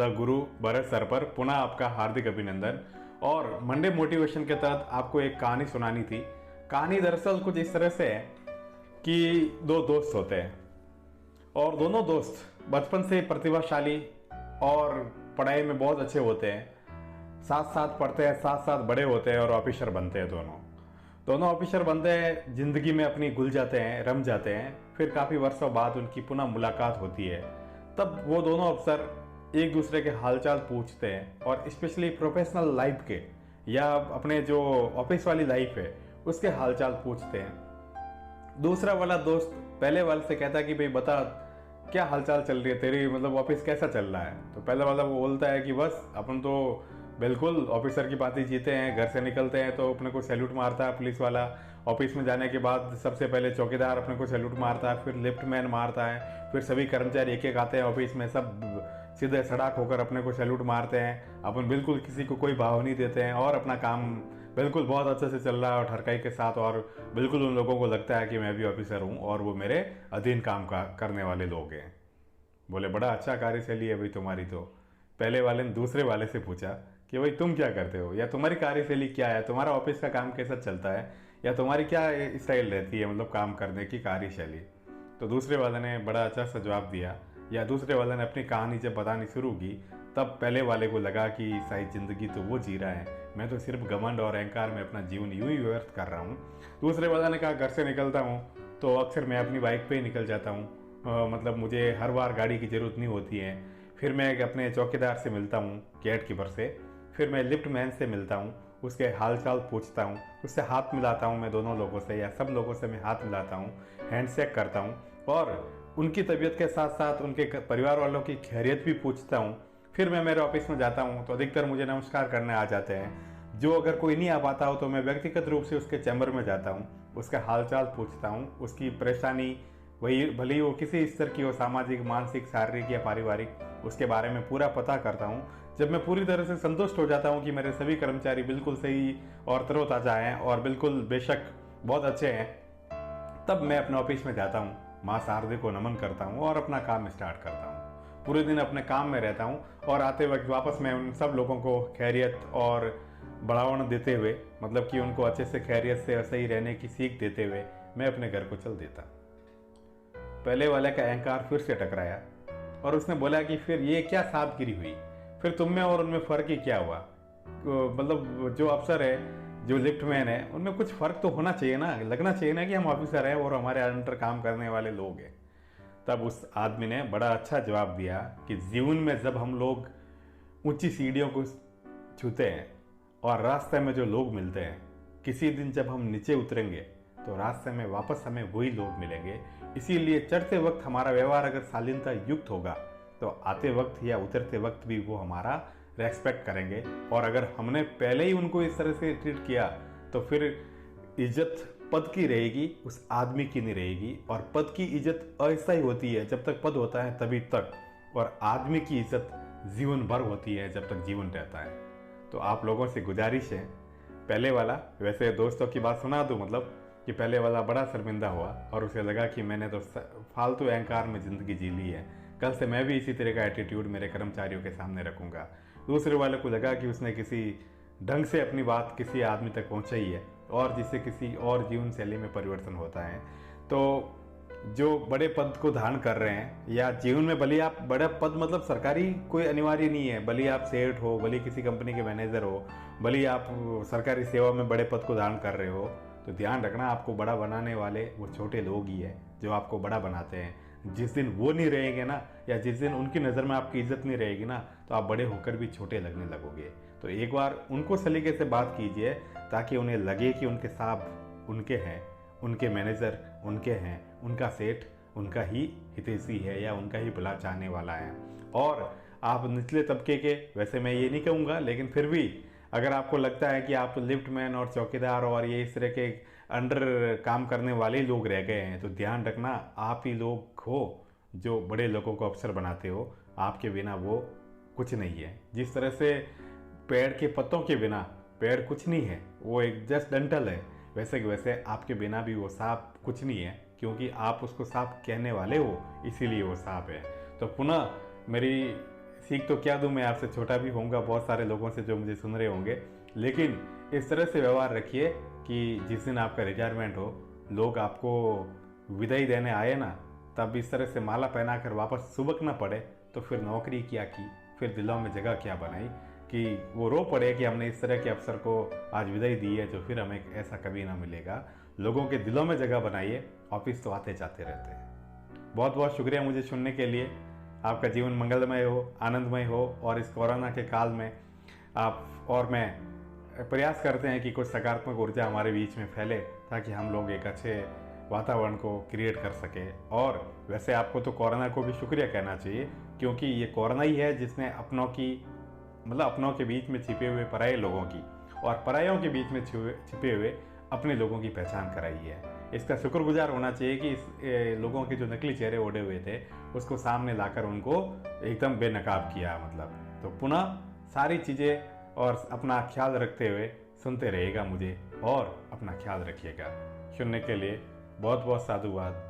The Guru Bharat sir पर पुनः आपका हार्दिक अभिनंदन। और मंडे मोटिवेशन के तहत आपको एक कहानी सुनानी थी। कहानी दरअसल कुछ इस तरह से है कि दो दोस्त होते हैं और दोनों दोस्त बचपन से प्रतिभाशाली और पढ़ाई में बहुत अच्छे होते हैं। साथ साथ पढ़ते हैं, साथ साथ बड़े होते हैं और ऑफिसर बनते हैं। दोनों दोनों ऑफिसर बनते हैं, जिंदगी में अपनी घुल जाते हैं, रम जाते हैं। फिर काफ़ी वर्षों बाद उनकी पुनः मुलाकात होती है। तब वो दोनों अफसर एक दूसरे के हालचाल पूछते हैं और स्पेशली प्रोफेशनल लाइफ के या अपने जो ऑफिस वाली लाइफ है उसके हालचाल पूछते हैं। दूसरा वाला दोस्त पहले वाले से कहता है कि भाई बता क्या हालचाल चल रही है तेरी, मतलब ऑफिस कैसा चल रहा है। तो पहले वाला वो बोलता है कि बस अपन तो बिल्कुल ऑफिसर की बात ही जीते हैं। घर से निकलते हैं तो अपने को सैल्यूट मारता है पुलिस वाला। ऑफिस में जाने के बाद सबसे पहले चौकीदार अपने को सैल्यूट मारता है, फिर लिफ्ट मैन मारता है, फिर सभी कर्मचारी एक एक आते हैं ऑफिस में, सब सीधे सड़क होकर अपने को सैल्यूट मारते हैं। अपन बिल्कुल किसी को कोई भाव नहीं देते हैं और अपना काम बिल्कुल बहुत अच्छे से चल रहा है और ठरकाई के साथ। और बिल्कुल उन लोगों को लगता है कि मैं भी ऑफिसर हूँ और वो मेरे अधीन काम का करने वाले लोग हैं। बोले बड़ा अच्छा कार्यशैली है भाई तुम्हारी। तो पहले वाले ने दूसरे वाले से पूछा कि भाई तुम क्या करते हो, या तुम्हारी कार्यशैली क्या है, तुम्हारा ऑफिस का काम कैसा चलता है, या तुम्हारी क्या स्टाइल रहती है, मतलब काम करने की कार्यशैली। तो दूसरे वाले ने बड़ा अच्छा सा जवाब दिया, या दूसरे वाले ने अपनी कहानी जब बतानी शुरू की तब पहले वाले को लगा कि शायद जिंदगी तो वो जी रहा है, मैं तो सिर्फ घमंड और अहंकार में अपना जीवन यूं ही व्यर्थ कर रहा हूँ। दूसरे वाले ने कहा घर से निकलता हूँ तो अक्सर मैं अपनी बाइक पे ही निकल जाता हूँ, मतलब मुझे हर बार गाड़ी की ज़रूरत नहीं होती है। फिर मैं अपने चौकीदार से मिलता हूँ गेट कीपर से, फिर मैं लिफ्ट मैन से मिलता हूँ, उसके हाल चाल पूछता हूँ, उससे हाथ मिलाता हूँ। मैं दोनों लोगों से या सब लोगों से मैं हाथ मिलाता हूँ, हैंडशेक करता हूँ और उनकी तबीयत के साथ साथ उनके परिवार वालों की खैरियत भी पूछता हूँ। फिर मैं मेरे ऑफिस में जाता हूँ तो अधिकतर मुझे नमस्कार करने आ जाते हैं। जो अगर कोई नहीं आ पाता हो तो मैं व्यक्तिगत रूप से उसके चैम्बर में जाता हूँ, उसका हालचाल पूछता हूँ, उसकी परेशानी वही भले ही वो किसी स्तर की हो, सामाजिक, मानसिक, शारीरिक या पारिवारिक, उसके बारे में पूरा पता करता हूँ। जब मैं पूरी तरह से संतुष्ट हो जाता हूँ कि मेरे सभी कर्मचारी बिल्कुल सही और तरोताजा हैं और बिल्कुल बेशक बहुत अच्छे हैं, तब मैं अपने ऑफिस में जाता हूँ, माँ शारदे को नमन करता हूँ और अपना काम स्टार्ट करता हूँ। पूरे दिन अपने काम में रहता हूँ और आते वक्त वापस मैं उन सब लोगों को खैरियत और बढ़ावा देते हुए, मतलब कि उनको अच्छे से खैरियत से सही रहने की सीख देते हुए मैं अपने घर को चल देता। पहले वाले का अहंकार फिर से टकराया और उसने बोला कि फिर ये क्या सादगिरी हुई, फिर तुम में और उनमें फर्क ही क्या हुआ। मतलब जो अफसर है, जो लिफ्ट मैन है, उनमें कुछ फर्क तो होना चाहिए ना, लगना चाहिए ना कि हम ऑफिसर हैं और हमारे अंडर काम करने वाले लोग हैं। तब उस आदमी ने बड़ा अच्छा जवाब दिया कि जीवन में जब हम लोग ऊंची सीढ़ियों को छूते हैं और रास्ते में जो लोग मिलते हैं, किसी दिन जब हम नीचे उतरेंगे तो रास्ते में वापस हमें वही लोग मिलेंगे। इसीलिए चढ़ते वक्त हमारा व्यवहार अगर शालीनता युक्त होगा तो आते वक्त या उतरते वक्त भी वो हमारा रेस्पेक्ट करेंगे। और अगर हमने पहले ही उनको इस तरह से ट्रीट किया तो फिर इज्जत पद की रहेगी, उस आदमी की नहीं रहेगी। और पद की इज्जत अस्थायी होती है, जब तक पद होता है तभी तक, और आदमी की इज्जत जीवन भर होती है जब तक जीवन रहता है। तो आप लोगों से गुजारिश है, पहले वाला, वैसे दोस्तों की बात सुना दूं, मतलब कि पहले वाला बड़ा शर्मिंदा हुआ और उसे लगा कि मैंने तो फालतू अहंकार में ज़िंदगी जी ली है, कल से मैं भी इसी तरह का एटीट्यूड मेरे कर्मचारियों के सामने रखूंगा। दूसरे वाले को लगा कि उसने किसी ढंग से अपनी बात किसी आदमी तक पहुंचाई है और जिससे किसी और जीवन शैली में परिवर्तन होता है। तो जो बड़े पद को धारण कर रहे हैं या जीवन में, भले आप बड़ा पद, मतलब सरकारी कोई अनिवार्य नहीं है, भले आप सेठ हो, भले किसी कंपनी के मैनेजर हो, भले आप सरकारी सेवा में बड़े पद को धारण कर रहे हो, तो ध्यान रखना आपको बड़ा बनाने वाले वो छोटे लोग ही है जो आपको बड़ा बनाते हैं। जिस दिन वो नहीं रहेंगे ना, या जिस दिन उनकी नज़र में आपकी इज्जत नहीं रहेगी ना, तो आप बड़े होकर भी छोटे लगने लगोगे। तो एक बार उनको सलीके से बात कीजिए ताकि उन्हें लगे कि उनके साहब उनके हैं, उनके मैनेजर उनके हैं, उनका सेठ उनका ही हितैषी है या उनका ही भला चाहने वाला है। और आप निचले तबके के, वैसे मैं ये नहीं कहूँगा, लेकिन फिर भी अगर आपको लगता है कि आप लिफ्ट मैन और चौकीदार और ये इस तरह के अंडर काम करने वाले लोग रह गए हैं, तो ध्यान रखना आप ही लोग हो जो बड़े लोगों को अफसर बनाते हो। आपके बिना वो कुछ नहीं है। जिस तरह से पेड़ के पत्तों के बिना पेड़ कुछ नहीं है, वो एक जस्ट डंठल है, वैसे कि वैसे आपके बिना भी वो सांप कुछ नहीं है, क्योंकि आप उसको सांप कहने वाले हो, इसीलिए वो सांप है। तो पुनः मेरी सीख तो क्या दूं, मैं आपसे छोटा भी होऊंगा बहुत सारे लोगों से जो मुझे सुन रहे होंगे, लेकिन इस तरह से व्यवहार रखिए कि जिस दिन आपका रिटायरमेंट हो, लोग आपको विदाई देने आए ना, तब इस तरह से माला पहनाकर वापस सुबकना पड़े तो फिर नौकरी क्या की, फिर दिलों में जगह क्या बनाई कि वो रो पड़े कि हमने इस तरह के अफसर को आज विदाई दी है जो फिर हमें ऐसा कभी ना मिलेगा। लोगों के दिलों में जगह बनाइए, ऑफिस तो आते जाते रहते हैं। बहुत बहुत शुक्रिया मुझे सुनने के लिए। आपका जीवन मंगलमय हो, आनंदमय हो, और इस कोरोना के काल में आप और मैं प्रयास करते हैं कि कुछ सकारात्मक ऊर्जा हमारे बीच में फैले ताकि हम लोग एक अच्छे वातावरण को क्रिएट कर सके। और वैसे आपको तो कोरोना को भी शुक्रिया कहना चाहिए, क्योंकि ये कोरोना ही है जिसने अपनों की, मतलब अपनों के बीच में छिपे हुए पराये लोगों की और परायों के बीच में छिपे हुए अपने लोगों की पहचान कराई है। इसका शुक्रगुजार होना चाहिए कि इस लोगों के जो नकली चेहरे ओढ़े हुए थे उसको सामने लाकर उनको एकदम बेनकाब किया। मतलब तो पुनः सारी चीज़ें और अपना ख्याल रखते हुए सुनते रहिएगा मुझे और अपना ख्याल रखिएगा। सुनने के लिए बहुत बहुत साधुवाद।